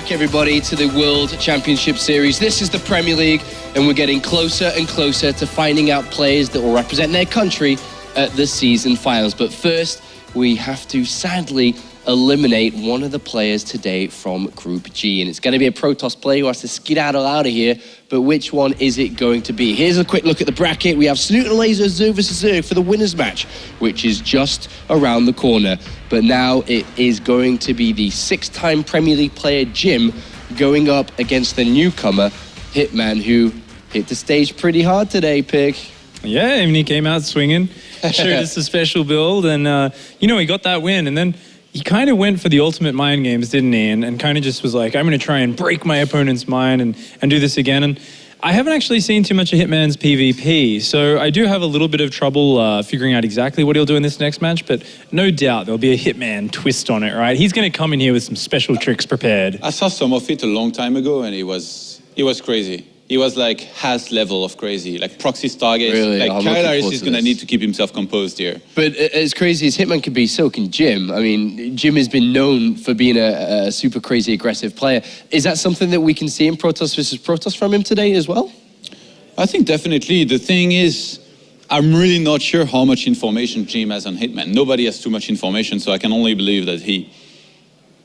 back, everybody, to the World Championship Series. This is the Premier League, and we're getting closer and closer to finding out players that will represent their country at the season finals. But first, we have to sadly eliminate one of the players today from Group G. And it's going to be a Protoss player who has to skedaddle out of here. But which one is it going to be? Here's a quick look at the bracket. We have Snoot and Laser, Zerg vs Zerg for the winners match, which is just around the corner. But now it is going to be the six-time Premier League player Jim going up against the newcomer Hitman, who hit the stage pretty hard today, Pig. Yeah, I mean, he came out swinging, showed us a special build, and, he got that win. And then he kind of went for the ultimate mind games, didn't he? And kind of just was like, I'm going to try and break my opponent's mind and do this again. And I haven't actually seen too much of Hitman's PvP, so I do have a little bit of trouble figuring out exactly what he'll do in this next match, but no doubt there'll be a Hitman twist on it, right? He's going to come in here with some special tricks prepared. I saw some of it a long time ago, and it was crazy. He was like Has level of crazy, like proxy Stargates. Really? Like Kyle Harris is going to need to keep himself composed here. But as crazy as Hitman could be, so can Jim. I mean, Jim has been known for being a super crazy aggressive player. Is that something that we can see in Protoss versus Protoss from him today as well? I think definitely. The thing is, I'm really not sure how much information Jim has on Hitman. Nobody has too much information, so I can only believe that he,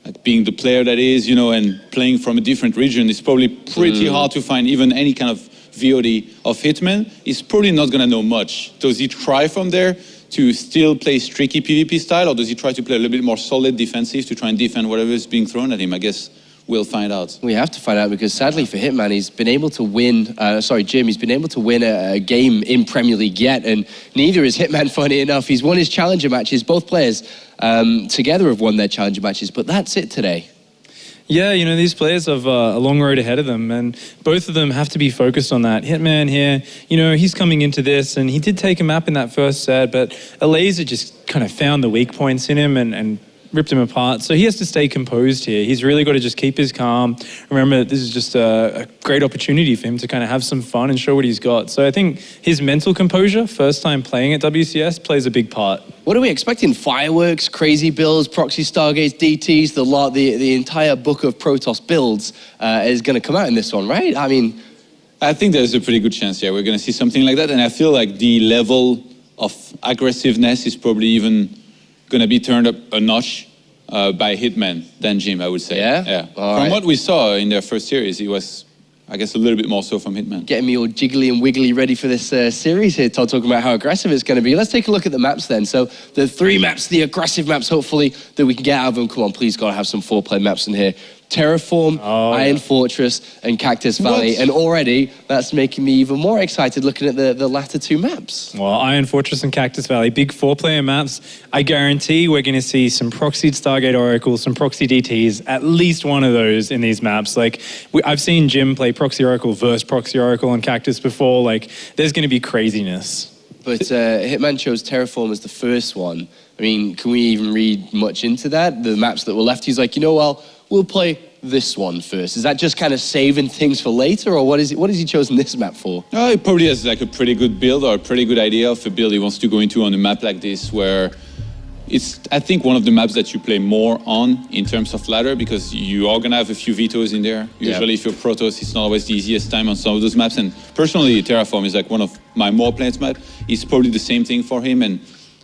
like being the player that is, and playing from a different region, it's probably pretty hard to find even any kind of VOD of Hitman. He's probably not going to know much. Does he try from there to still play streaky PvP style, or does he try to play a little bit more solid defensive to try and defend whatever is being thrown at him? I guess we'll find out. We have to find out, because sadly for Hitman, he's been able to win, Jim, he's been able to win a game in Premier League yet, and neither is Hitman, funny enough. He's won his challenger matches. Both players together have won their challenger matches, but that's it today. Yeah, these players have a long road ahead of them, and both of them have to be focused on that. Hitman here, he's coming into this, and he did take a map in that first set, but a laser just kind of found the weak points in him and ripped him apart. So he has to stay composed here. He's really got to just keep his calm. Remember that this is just a great opportunity for him to kind of have some fun and show what he's got. So I think his mental composure, first time playing at WCS, plays a big part. What are we expecting? Fireworks, crazy builds, proxy Stargates, DTs, the entire book of Protoss builds is going to come out in this one, right? I mean, I think there's a pretty good chance, yeah, we're going to see something like that. And I feel like the level of aggressiveness is probably even going to be turned up a notch by Hitman than Jim, I would say. Yeah? From what we saw in their first series, he was, I guess, a little bit more so from Hitman. Getting me all jiggly and wiggly ready for this series here, Todd, talking about how aggressive it's going to be. Let's take a look at the maps then. So the three maps, the aggressive maps, hopefully, that we can get out of them. Come on, please, God, have some foreplay maps in here. Terraform, Iron Fortress, and Cactus Valley. And already, that's making me even more excited looking at the latter two maps. Well, Iron Fortress and Cactus Valley, big four-player maps. I guarantee we're going to see some proxied Stargate Oracle, some proxy DTs, at least one of those in these maps. Like, I've seen Jim play proxy Oracle versus proxy Oracle on Cactus before. Like, there's going to be craziness. But Hitman chose Terraform as the first one. I mean, can we even read much into that? The maps that were left, he's like, we'll play this one first. Is that just kind of saving things for later, or what has he chosen this map for? Oh, he probably has like a pretty good build or a pretty good idea of a build he wants to go into on a map like this, where it's, I think, one of the maps that you play more on in terms of ladder, because you are going to have a few vetoes in there. Usually if you're Protoss, it's not always the easiest time on some of those maps. And personally, Terraform is like one of my more played maps. It's probably the same thing for him, and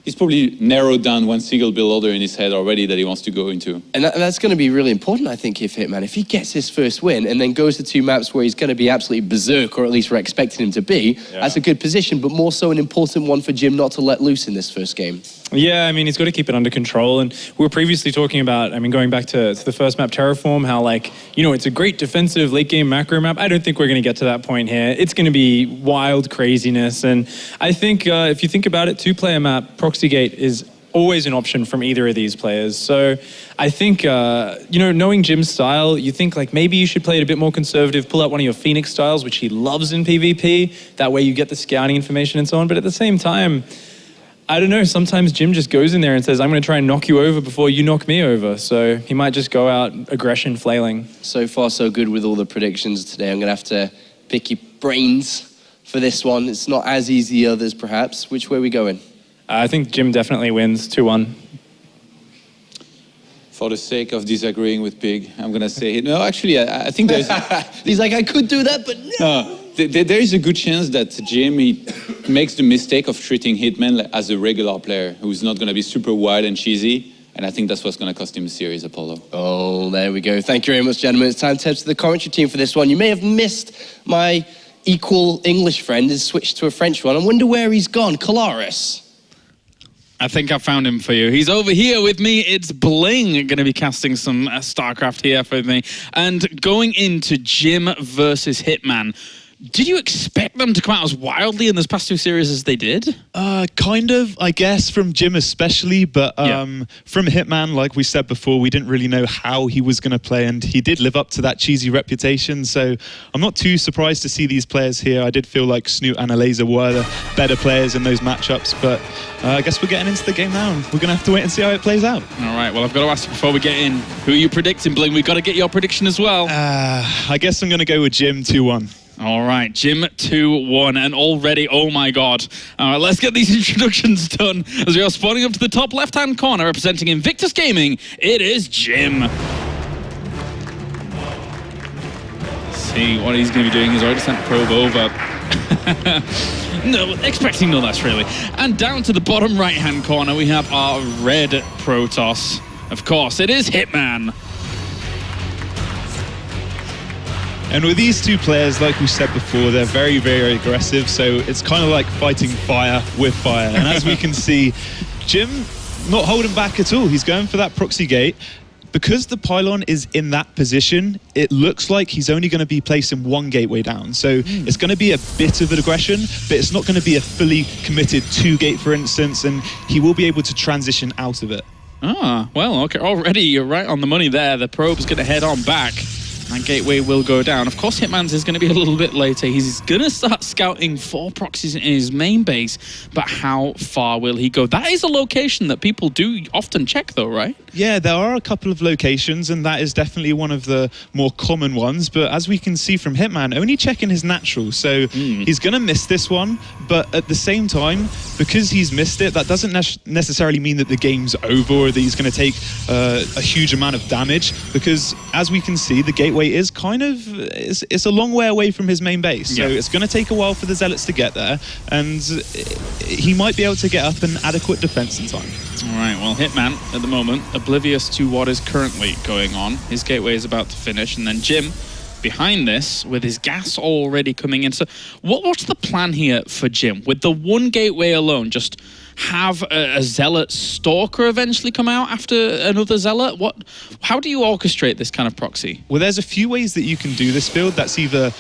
he's probably narrowed down one single build order in his head already that he wants to go into. And that's going to be really important, I think, if Hitman, if he gets his first win and then goes to two maps where he's going to be absolutely berserk, or at least we're expecting him to be, that's a good position, but more so an important one for Jim not to let loose in this first game. Yeah, I mean, he's got to keep it under control. And we were previously talking about, going back to the first map, Terraform, how, it's a great defensive late-game macro map. I don't think we're going to get to that point here. It's going to be wild craziness. And I think if you think about it, two-player map, Proxygate is always an option from either of these players. So I think, knowing Jim's style, you think maybe you should play it a bit more conservative, pull out one of your Phoenix styles, which he loves in PvP. That way you get the scouting information and so on. But at the same time, I don't know, sometimes Jim just goes in there and says, I'm going to try and knock you over before you knock me over. So he might just go out aggression flailing. So far, so good with all the predictions today. I'm going to have to pick your brains for this one. It's not as easy as the others, perhaps. Which way are we going? I think Jim definitely wins 2-1. For the sake of disagreeing with Pig, I'm gonna say no. Actually, I think there's. He's like, I could do that, but no. There is a good chance that Jim he makes the mistake of treating Hitman as a regular player who's not gonna be super wild and cheesy. And I think that's what's going to cost him the series, Apollo. Oh, there we go. Thank you very much, gentlemen. It's time to head to the commentary team for this one. You may have missed my equal English friend has switched to a French one. I wonder where he's gone. Colaris. I think I found him for you. He's over here with me. It's Bling going to be casting some StarCraft here for me. And going into Jim versus Hitman. Did you expect them to come out as wildly in this past two series as they did? Kind of, I guess, from Jim especially, but from Hitman, like we said before, we didn't really know how he was going to play, and he did live up to that cheesy reputation, so I'm not too surprised to see these players here. I did feel like Snoot and Alazer were the better players in those matchups, but I guess we're getting into the game now, and we're going to have to wait and see how it plays out. All right, well, I've got to ask you before we get in, who are you predicting, Bling? We've got to get your prediction as well. I guess I'm going to go with Jim 2-1. All right, Jim 2-1, and already, oh my God. All right, let's get these introductions done. As we are spawning up to the top left-hand corner, representing Invictus Gaming, it is Jim. Let's see what he's going to be doing. He's already sent probe over. No, expecting no less, really. And down to the bottom right-hand corner, we have our red Protoss. Of course, it is Hitman. And with these two players, like we said before, they're very, very aggressive. So it's kind of like fighting fire with fire. And as we can see, Jim not holding back at all. He's going for that proxy gate. Because the pylon is in that position, it looks like he's only going to be placing one gateway down. So it's going to be a bit of an aggression, but it's not going to be a fully committed 2-gate, for instance, and he will be able to transition out of it. Ah, well, okay. Already you're right on the money there. The probe's going to head on back. That gateway will go down. Of course, Hitman's is going to be a little bit later. He's going to start scouting 4 proxies in his main base, but how far will he go? That is a location that people do often check, though, right? Yeah, there are a couple of locations, and that is definitely one of the more common ones. But as we can see from Hitman, only checking his natural. So he's going to miss this one. But at the same time, because he's missed it, that doesn't necessarily mean that the game's over or that he's going to take a huge amount of damage. Because as we can see, the gateway is kind of, it's a long way away from his main base. So it's going to take a while for the Zealots to get there. And he might be able to get up an adequate defense in time. All right, well, Hitman, at the moment, oblivious to what is currently going on. His gateway is about to finish, and then Jim behind this with his gas already coming in. So what's the plan here for Jim? With the one gateway alone, just have a Zealot Stalker eventually come out after another Zealot? How do you orchestrate this kind of proxy? Well, there's a few ways that you can do this build. That's either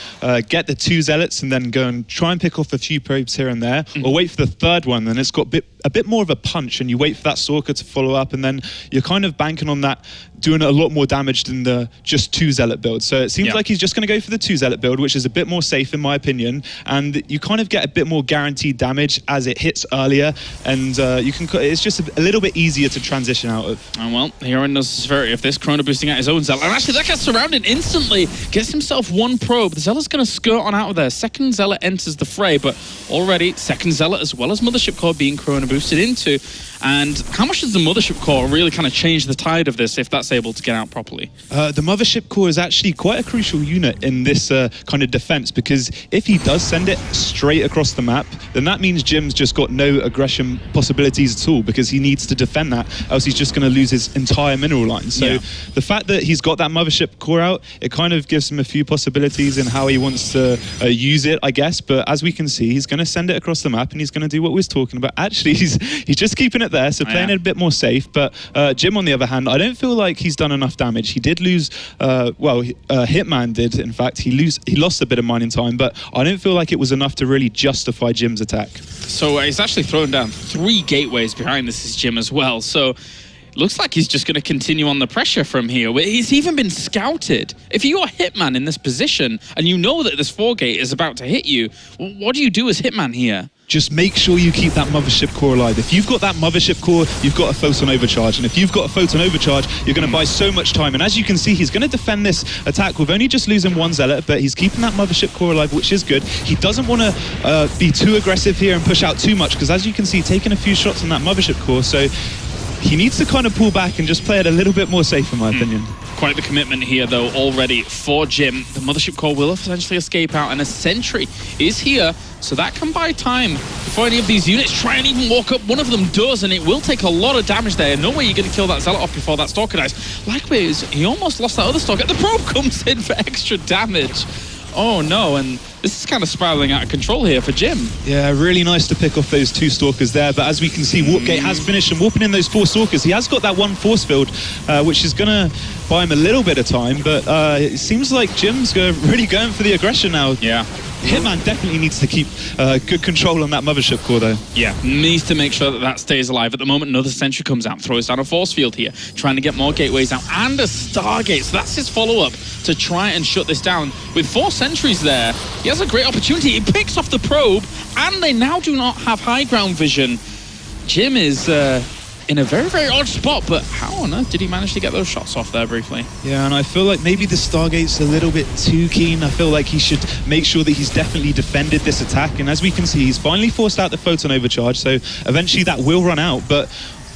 get the 2 Zealots and then go and try and pick off a few probes here and there, or wait for the 3rd one, then it's got a bit more of a punch, and you wait for that Stalker to follow up, and then you're kind of banking on that doing a lot more damage than the just 2 Zealot build. So it seems like he's just going to go for the 2 Zealot build, which is a bit more safe in my opinion, and you kind of get a bit more guaranteed damage as it hits earlier, and it's just a little bit easier to transition out of. Oh, well, here in the severity of this, Chrono boosting out his own Zealot, and actually that gets surrounded instantly, gets himself 1 probe. The Zealot's going to skirt on out of there. 2nd Zealot enters the fray, but already 2nd Zealot as well as Mothership Core being Chrono boosted into. And how much does the Mothership Core really kind of change the tide of this if that's able to get out properly? The Mothership Core is actually quite a crucial unit in this kind of defense, because if he does send it straight across the map, then that means Jim's just got no aggression possibilities at all, because he needs to defend that, else he's just going to lose his entire mineral line. So the fact that he's got that Mothership Core out, it kind of gives him a few possibilities in how he wants to use it, I guess. But as we can see, he's going to send it across the map, and he's going to do what we was talking about. Actually, he's just keeping it there, so playing it a bit more safe. But Jim, on the other hand, I don't feel like he's done enough damage. He did lose, Hitman did, in fact. He lost a bit of mining time, but I don't feel like it was enough to really justify Jim's attack. So he's actually thrown down 3 gateways behind this is Jim as well. So looks like he's just going to continue on the pressure from here. He's even been scouted. If you're Hitman in this position and you know that this 4-gate is about to hit you, what do you do as Hitman here? Just make sure you keep that Mothership Core alive. If you've got that Mothership Core, you've got a Photon Overcharge. And if you've got a Photon Overcharge, you're going to buy so much time. And as you can see, he's going to defend this attack with only just losing 1 Zealot, but he's keeping that Mothership Core alive, which is good. He doesn't want to be too aggressive here and push out too much, because as you can see, taking a few shots on that Mothership Core, so he needs to kind of pull back and just play it a little bit more safe, in my opinion. Quite the commitment here, though, already for Jim. The Mothership Core will essentially escape out, and a sentry is here, so that can buy time before any of these units try and even walk up. One of them does, and it will take a lot of damage there. No way you're going to kill that Zealot off before that Stalker dies. Likewise, he almost lost that other Stalker. The probe comes in for extra damage. Oh no, and this is kind of spiraling out of control here for Jim. Yeah, really nice to pick off those 2 Stalkers there, but as we can see, Warpgate has finished and warping in those 4 Stalkers. He has got that 1 force field, which is going to buy him a little bit of time, but it seems like Jim's really going for the aggression now. Yeah. Hitman definitely needs to keep good control on that Mothership Core, though. Yeah, needs to make sure that that stays alive. At the moment, another sentry comes out, throws down a force field here, trying to get more gateways out, and a Stargate. So that's his follow-up to try and shut this down. With 4 sentries there, he has a great opportunity. He picks off the probe, and they now do not have high ground vision. Jim is in a very, very odd spot, but how on earth did he manage to get those shots off there briefly? Yeah, and I feel like maybe the Stargate's a little bit too keen. I feel like he should make sure that he's definitely defended this attack, and as we can see, he's finally forced out the photon overcharge, so eventually that will run out, but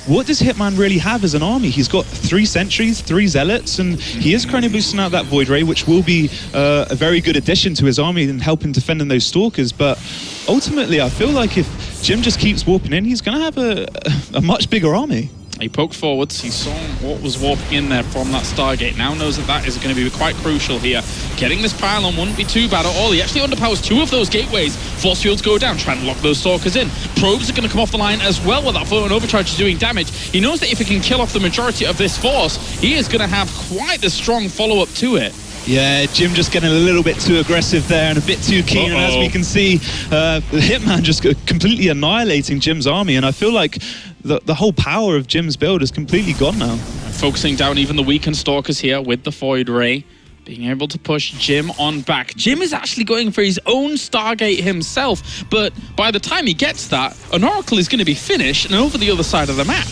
what does Hitman really have as an army? He's got 3 sentries, 3 zealots, and he is currently boosting out that Void Ray, which will be a very good addition to his army and help him defending those Stalkers. But ultimately, I feel like if Jim just keeps warping in, he's going to have a much bigger army. He poked forwards, he saw what was warping in there from that Stargate. Now knows that that is going to be quite crucial here. Getting this pylon wouldn't be too bad at all. He actually underpowers 2 of those gateways. Force fields go down, trying to lock those Stalkers in. Probes are going to come off the line as well with that photon overcharge is doing damage. He knows that if he can kill off the majority of this force, he is going to have quite the strong follow-up to it. Yeah, Jim just getting a little bit too aggressive there and a bit too keen. And as we can see, Hitman just completely annihilating Jim's army. And I feel like the whole power of Jim's build is completely gone now. Focusing down even the weakened Stalkers here with the Void Ray. Being able to push Jim on back. Jim is actually going for his own Stargate himself. But by the time he gets that, an Oracle is going to be finished and over the other side of the map.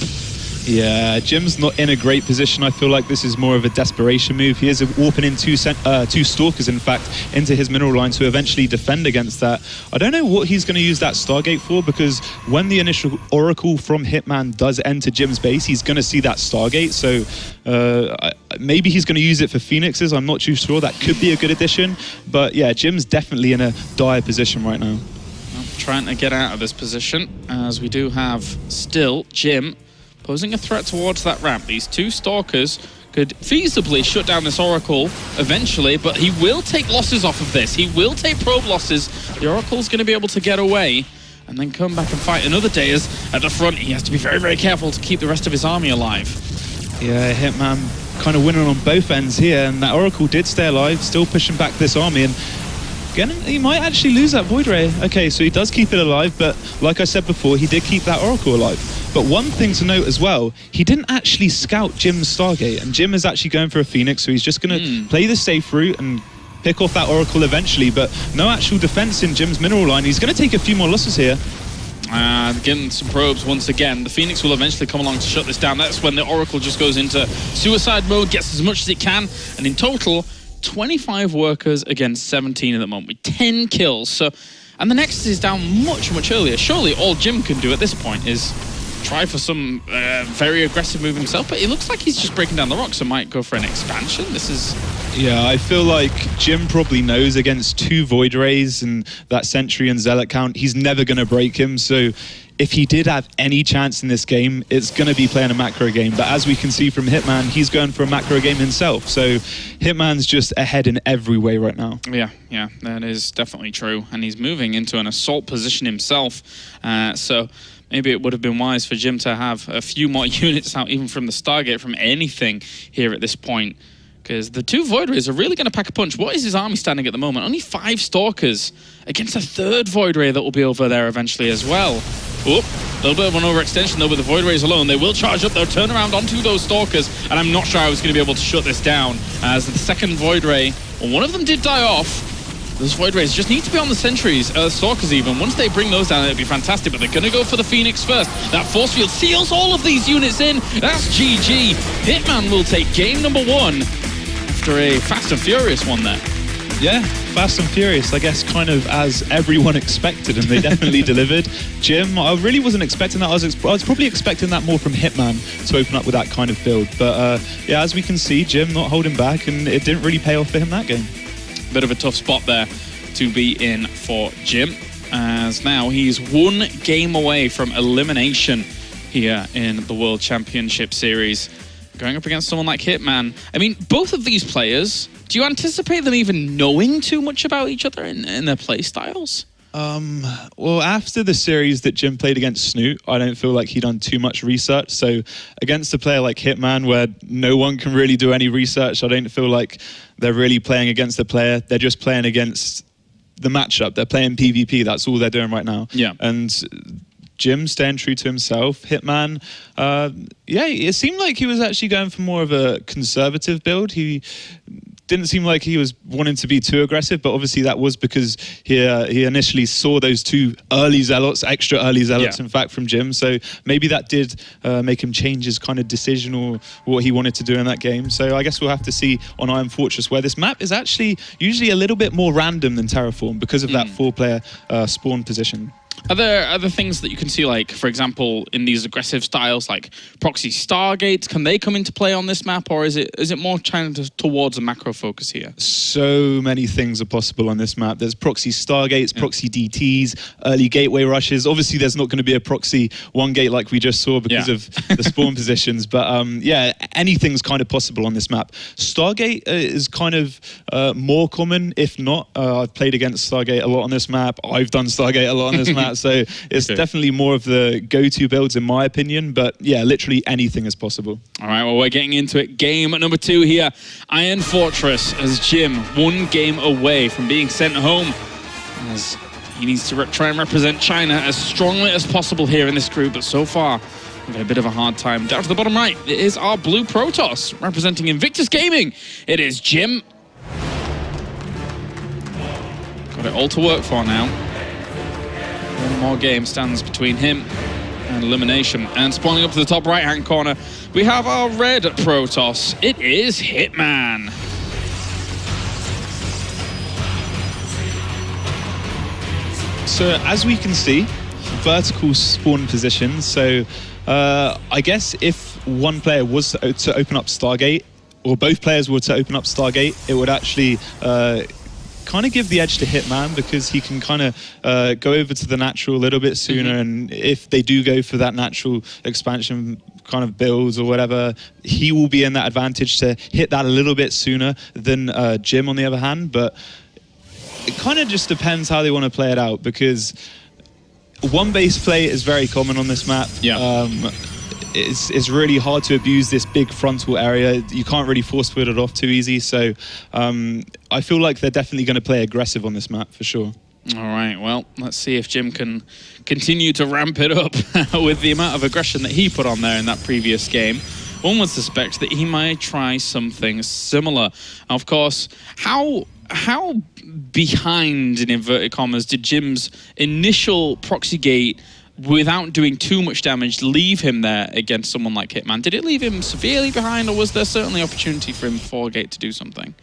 Yeah, Jim's not in a great position. I feel like this is more of a desperation move. He is warping in 2 Stalkers, in fact, into his mineral line to eventually defend against that. I don't know what he's going to use that Stargate for, because when the initial Oracle from Hitman does enter Jim's base, he's going to see that Stargate. So maybe he's going to use it for Phoenixes. I'm not too sure. That could be a good addition. But yeah, Jim's definitely in a dire position right now. Well, trying to get out of this position, as we do have still Jim posing a threat towards that ramp. These 2 Stalkers could feasibly shut down this Oracle eventually, but he will take losses off of this. He will take probe losses. The Oracle's going to be able to get away and then come back and fight another day, as at the front he has to be very, very careful to keep the rest of his army alive. Yeah, Hitman kind of winning on both ends here, and that Oracle did stay alive, still pushing back this army, and again, he might actually lose that Void Ray. Okay, so he does keep it alive, but like I said before, he did keep that Oracle alive. But one thing to note as well, he didn't actually scout Jim's Stargate, and Jim is actually going for a Phoenix, so he's just going to play the safe route and pick off that Oracle eventually, but no actual defense in Jim's mineral line. He's going to take a few more losses here. Getting some probes once again. The Phoenix will eventually come along to shut this down. That's when the Oracle just goes into suicide mode, gets as much as it can, and in total, 25 workers against 17 at the moment with 10 kills. So, and the Nexus is down much, much earlier. Surely all Jim can do at this point is try for some very aggressive move himself, but it looks like he's just breaking down the rocks and might go for an expansion. This is... Yeah, I feel like Jim probably knows against 2 Void Rays and that Sentry and Zealot count, he's never going to break him. So if he did have any chance in this game, it's going to be playing a macro game. But as we can see from Hitman, he's going for a macro game himself. So Hitman's just ahead in every way right now. Yeah, that is definitely true. And he's moving into an assault position himself. So maybe it would have been wise for Jim to have a few more units out, even from the Stargate, from anything here at this point. Because the 2 Void Rays are really going to pack a punch. What is his army standing at the moment? Only 5 Stalkers against a 3rd Void Ray that will be over there eventually as well. Oh, a little bit of an overextension though with the Void Rays alone. They will charge up, they'll turn around onto those Stalkers, and I'm not sure I was going to be able to shut this down, as the 2nd Void Ray, well, one of them did die off. Those Void Rays just need to be on the sentries, Stalkers even. Once they bring those down, it'll be fantastic, but they're going to go for the Phoenix first. That force field seals all of these units in. That's GG. Hitman will take game number 1 after a fast and furious one there. Yeah, Fast and Furious, I guess, kind of as everyone expected, and they definitely delivered. Jim, I really wasn't expecting that. I was probably expecting that more from Hitman to open up with that kind of build. But yeah, as we can see, Jim not holding back, and it didn't really pay off for him that game. Bit of a tough spot there to be in for Jim, as now he's 1 game away from elimination here in the World Championship Series. Going up against someone like Hitman. I mean, both of these players, do you anticipate them even knowing too much about each other in their play styles? Well, after the series that Jim played against Snoot, I don't feel like he'd done too much research. So against a player like Hitman, where no one can really do any research, I don't feel like they're really playing against the player. They're just playing against the matchup. They're playing PvP. That's all they're doing right now. Yeah. And Jim staying true to himself. Hitman, yeah, it seemed like he was actually going for more of a conservative build. He didn't seem like he was wanting to be too aggressive, but obviously that was because he initially saw those 2 early zealots, extra early zealots, in fact, from Jim. So maybe that did make him change his kind of decision or what he wanted to do in that game. So I guess we'll have to see on Iron Fortress, where this map is actually usually a little bit more random than Terraform because of that 4-player spawn position. Are there other things that you can see, like, for example, in these aggressive styles, like proxy stargates? Can they come into play on this map, or is it more trying towards a macro focus here? So many things are possible on this map. There's proxy stargates, proxy DTs, early gateway rushes. Obviously, there's not going to be a proxy 1 gate like we just saw because of the spawn positions. But yeah, anything's kind of possible on this map. Stargate is kind of more common, if not. I've played against Stargate a lot on this map. I've done Stargate a lot on this map. So it's definitely more of the go-to builds in my opinion, but yeah, literally anything is possible. All right, well, we're getting into it. Game number 2 here. Iron Fortress, as Jim 1 game away from being sent home, as he needs to try and represent China as strongly as possible here in this group, but so far we've had a bit of a hard time. Down to the bottom right, it is our blue Protoss representing Invictus Gaming. It is Jim. Got it all to work for now. 1 more game stands between him and elimination. And spawning up to the top right-hand corner, we have our red Protoss. It is Hitman. So as we can see, vertical spawn positions. So I guess if 1 player was to open up Stargate, or both players were to open up Stargate, it would actually kind of give the edge to Hitman, because he can kind of go over to the natural a little bit sooner, and if they do go for that natural expansion kind of builds or whatever, he will be in that advantage to hit that a little bit sooner than Jim on the other hand. But it kind of just depends how they want to play it out, because 1 base play is very common on this map. It's really hard to abuse this big frontal area. You can't really force field it off too easy. So I feel like they're definitely going to play aggressive on this map for sure. All right, well, let's see if Jim can continue to ramp it up with the amount of aggression that he put on there in that previous game. One would suspect that he might try something similar. Of course, how behind, in inverted commas, did Jim's initial proxy gate, without doing too much damage, leave him there against someone like Hitman? Did it leave him severely behind, or was there certainly opportunity for him before gate to do something?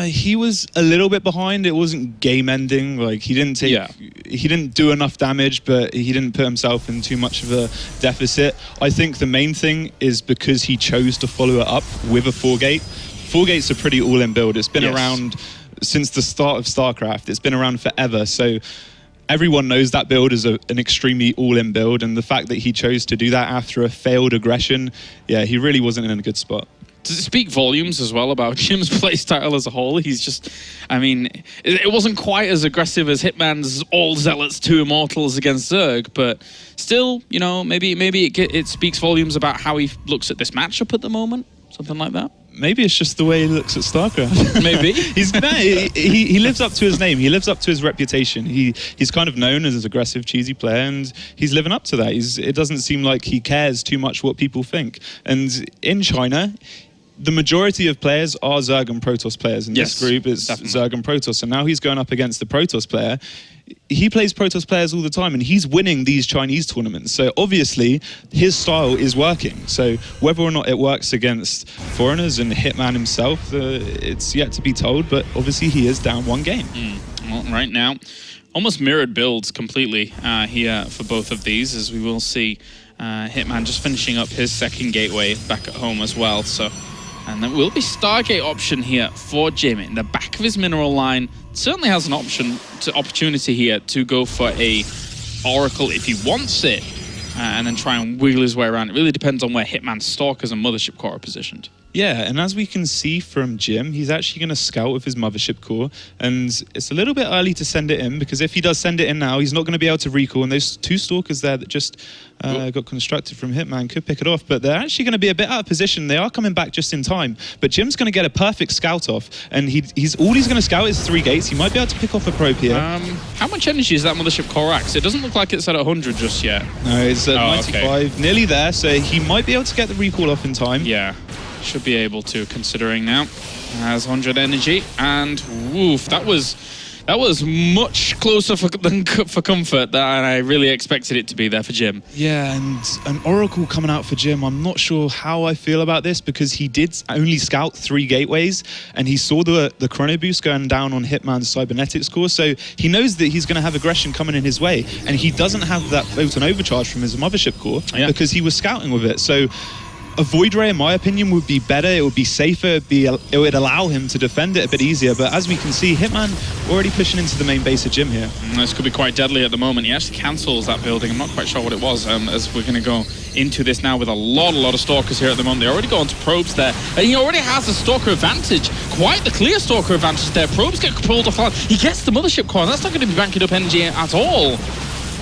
He was a little bit behind. It wasn't game ending. Like he didn't take, he didn't do enough damage, but he didn't put himself in too much of a deficit. I think the main thing is because he chose to follow it up with a 4-gate. 4-gate's a pretty all-in build. It's been around since the start of StarCraft. It's been around forever. So everyone knows that build is an extremely all-in build, and the fact that he chose to do that after a failed aggression, yeah, he really wasn't in a good spot. Does it speak volumes as well about Jim's playstyle as a whole? He's just, I mean, it wasn't quite as aggressive as Hitman's all Zealots 2 Immortals against Zerg, but still, you know, maybe it speaks volumes about how he looks at this matchup at the moment, something like that. Maybe it's just the way he looks at StarCraft. Maybe. He lives up to his name. He lives up to his reputation. He's kind of known as an aggressive, cheesy player, and he's living up to that. It doesn't seem like he cares too much what people think. And in China, the majority of players are Zerg and Protoss players. In this group, it's definitely Zerg and Protoss. And now he's going up against the Protoss player. he plays Protoss players all the time, and he's winning these Chinese tournaments. So obviously, his style is working. So whether or not it works against foreigners and Hitman himself, it's yet to be told. But obviously, he is down one game. Well, right now, almost mirrored builds completely here for both of these, as we will see Hitman just finishing up his second gateway back at home as well. So, and there will be Stargate option here for Jim in the back of his mineral line. Certainly has an opportunity here to go for a Oracle if he wants it, and then try and wiggle his way around. It really depends on where Hitman's Stalkers and Mothership Core are positioned. Yeah, and as we can see from Jim, he's actually going to scout with his Mothership Core, and it's a little bit early to send it in, because if he does send it in now, he's not going to be able to recall, and those 2 Stalkers there that just got constructed from Hitman could pick it off, but they're actually going to be a bit out of position. They are coming back just in time, but Jim's going to get a perfect scout off, and he's all he's going to scout is 3 gates. He might be able to pick off a probe here. How much energy is that Mothership Core at? It doesn't look like it's at 100 just yet. No, it's at 95, nearly there, so he might be able to get the recall off in time. Yeah. Should be able to, considering now has 100 energy, and woof, that was much closer for comfort than I really expected it to be there for Jim. Yeah, and an Oracle coming out for Jim. I'm not sure how I feel about this, because he did only scout 3 gateways, and he saw the chrono boost going down on Hitman's cybernetics core, so he knows that he's going to have aggression coming in his way, and he doesn't have that photon overcharge from his Mothership Core because he was scouting with it. So a Void Ray, in my opinion, would be better. It would be safer. It would allow him to defend it a bit easier. But as we can see, Hitman already pushing into the main base of Jim here. This could be quite deadly at the moment. He actually cancels that building. I'm not quite sure what it was, as we're going to go into this now with a lot of Stalkers here at the moment. They already go onto probes there. And he already has a Stalker advantage. Quite the clear Stalker advantage there. Probes get pulled off. He gets the Mothership Core, and that's not going to be banking up energy at all.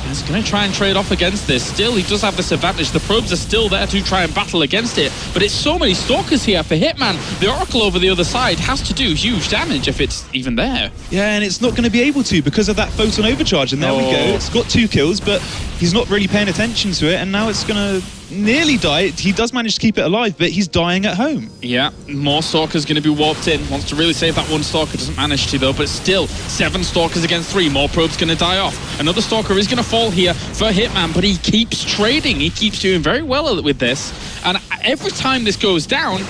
He's going to try and trade off against this. Still, he does have this advantage. The probes are still there to try and battle against it. But it's so many Stalkers here for Hitman. The Oracle over the other side has to do huge damage if it's even there. Yeah, and it's not going to be able to because of that photon overcharge. And there we go. It's got 2 kills, but he's not really paying attention to it. And now it's going to nearly die. He does manage to keep it alive, but he's dying at home. Yeah, more Stalkers going to be warped in. Wants to really save that 1 Stalker. Doesn't manage to, though. But still, 7 Stalkers against 3. More probes going to die off. Another Stalker is going to fall here for Hitman, but he keeps trading. He keeps doing very well with this. And every time this goes down,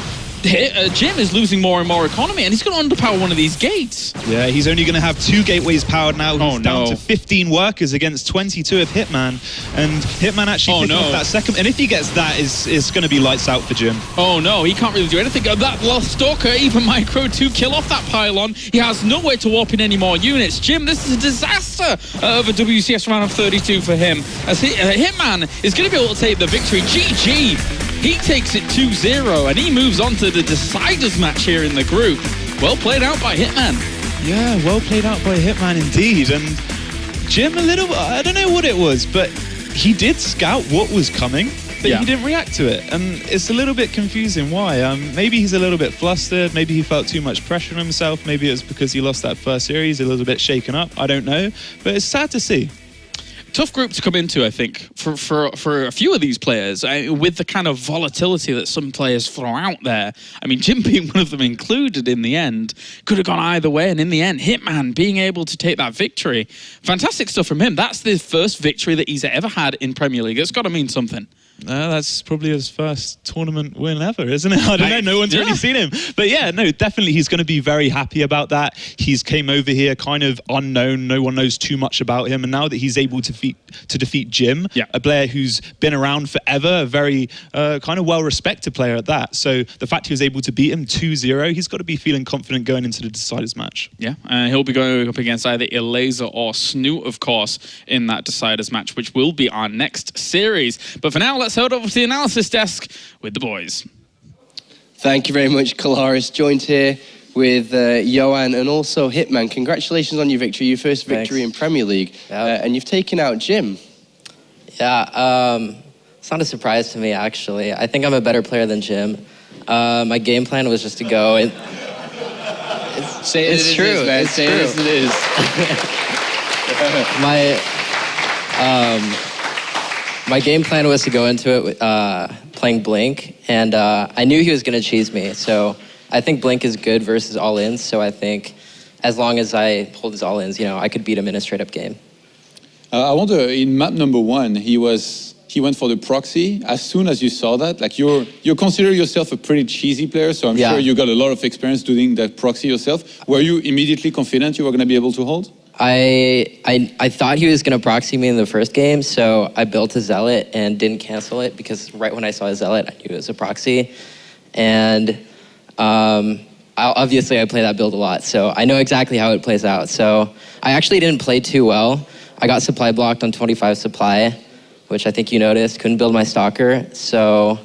Jim is losing more and more economy, and he's going to underpower one of these gates. Yeah, he's only going to have 2 gateways powered now. He's down to 15 workers against 22 of Hitman, and Hitman actually picking off that second. And if he gets that, it's going to be lights out for Jim. Oh no, he can't really do anything. That last Stalker, even Micro, to kill off that pylon. He has nowhere to warp in any more units. Jim, this is a disaster of a WCS round of 32 for him, as Hitman is going to be able to take the victory. GG. He takes it 2-0, and he moves on to the deciders match here in the group. Well played out by Hitman. Yeah, well played out by Hitman indeed. And Jim, I don't know what it was, but he did scout what was coming, but he didn't react to it. And it's a little bit confusing why. Maybe he's a little bit flustered. Maybe he felt too much pressure on himself. Maybe it was because he lost that first series, a little bit shaken up. I don't know. But it's sad to see. Tough group to come into, I think, for a few of these players, with the kind of volatility that some players throw out there. I mean, Jim being one of them included in the end, could have gone either way, and in the end, Hitman being able to take that victory. Fantastic stuff from him. That's the first victory that he's ever had in Premier League. It's got to mean something. That's probably his first tournament win ever, isn't it? I don't know. No one's really seen him. But yeah, no, definitely he's going to be very happy about that. He's came over here kind of unknown. No one knows too much about him. And now that he's able to defeat Jim, a player who's been around forever, a very kind of well-respected player at that. So the fact he was able to beat him 2-0, he's got to be feeling confident going into the deciders match. Yeah, he'll be going up against either Elaser or Snoot, of course, in that deciders match, which will be our next series. But for now, let's head over to the analysis desk with the boys. Thank you very much, Kalaris. Joined here with Johan and also Hitman. Congratulations on your victory, your first victory in Premier League. And you've taken out Jim. Yeah, it's not a surprise to me, actually. I think I'm a better player than Jim. My game plan was just to go and... Say it as it is, man. Say it as it is. My game plan was to go into it with, playing Blink, and I knew he was going to cheese me, so I think Blink is good versus all-ins, so I think as long as I hold his all-ins, I could beat him in a straight-up game. I wonder, in map number 1, he went for the proxy. As soon as you saw that, like you consider yourself a pretty cheesy player, so I'm Yeah. sure you got a lot of experience doing that proxy yourself. Were you immediately confident you were going to be able to hold? I thought he was going to proxy me in the first game, so I built a Zealot and didn't cancel it because right when I saw a Zealot, I knew it was a proxy. And obviously I play that build a lot, so I know exactly how it plays out. So I actually didn't play too well. I got supply blocked on 25 supply, which I think you noticed. Couldn't build my Stalker, so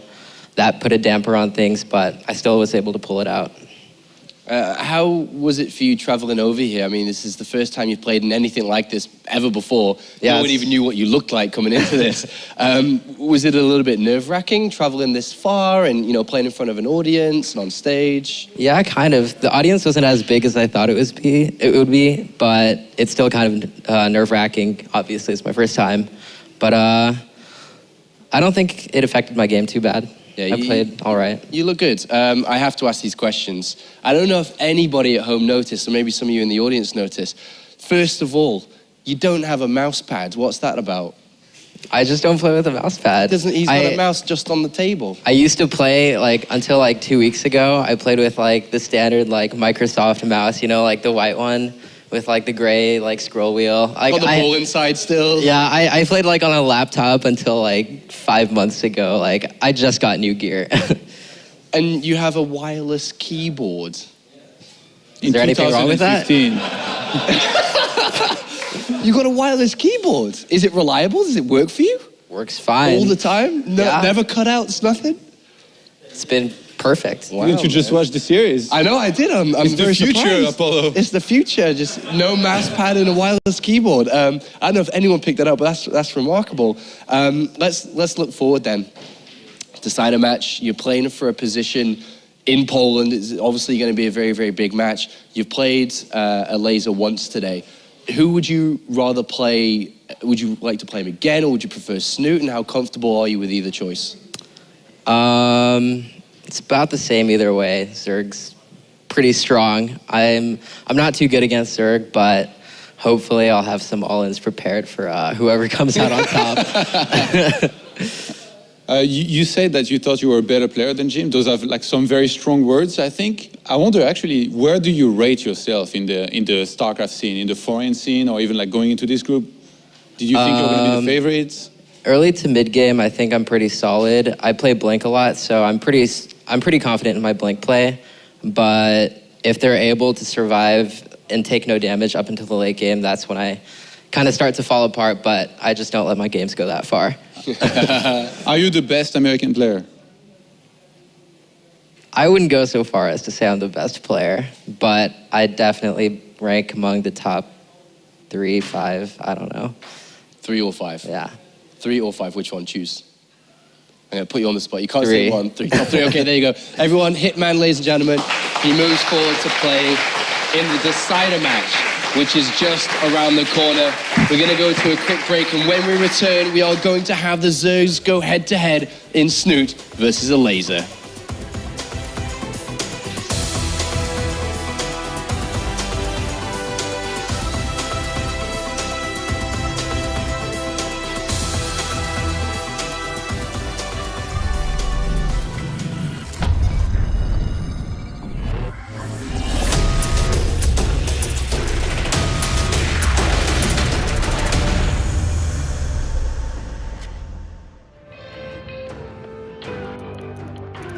that put a damper on things, but I still was able to pull it out. How was it for you traveling over here? I mean, this is the first time you've played in anything like this ever before. Yeah, No one even knew what you looked like coming into this. Was it a little bit nerve-wracking traveling this far and, playing in front of an audience and on stage? Yeah, kind of. The audience wasn't as big as I thought it would be, but it's still kind of nerve-wracking. Obviously, it's my first time. But I don't think it affected my game too bad. Yeah, I played all right. You look good. I have to ask these questions. I don't know if anybody at home noticed, or maybe some of you in the audience noticed. First of all, you don't have a mouse pad. What's that about? I just don't play with a mouse pad. He's got a mouse just on the table. I used to play, until 2 weeks ago, I played with, the standard, Microsoft mouse, the white one with, the gray, scroll wheel. Got the ball inside still? Yeah, I played, on a laptop until, 5 months ago. I just got new gear. And you have a wireless keyboard. Is there anything wrong with that? You got a wireless keyboard. Is it reliable? Does it work for you? Works fine. All the time? No, Yeah. Never cutouts, nothing? It's been perfect. Wow, Didn't you just watch the series? I know, I did. I'm It's the very future, surprised. Apollo. It's the future. Just no mouse pad and a wireless keyboard. I don't know if anyone picked that up, but that's remarkable. Let's look forward then. Decide a match. You're playing for a position in Poland. It's obviously going to be a very, very big match. You've played a laser once today. Who would you rather play? Would you like to play him again, or would you prefer Snoot? And how comfortable are you with either choice? It's about the same either way. Zerg's pretty strong. I'm not too good against Zerg, but hopefully I'll have some all-ins prepared for whoever comes out on top. You said that you thought you were a better player than Jim. Those are some very strong words, I think. I wonder actually, where do you rate yourself in the StarCraft scene, in the foreign scene, or even going into this group? Did you think you were going to be the favorites? Early to mid game, I think I'm pretty solid. I play Blink a lot, so I'm pretty confident in my Blink play. But if they're able to survive and take no damage up until the late game, that's when I kind of start to fall apart. But I just don't let my games go that far. Are you the best American player? I wouldn't go so far as to say I'm the best player, but I definitely rank among the top 3, 5, I don't know. 3 or 5? Yeah. 3 or 5, which one? Choose. I'm going to put you on the spot. You can't 3. say 1. 3. Top 3. Okay, there you go. Everyone, Hitman, ladies and gentlemen, he moves forward to play in the decider match, which is just around the corner. We're going to go to a quick break, and when we return, we are going to have the Zergs go head-to-head in Snoot versus a laser.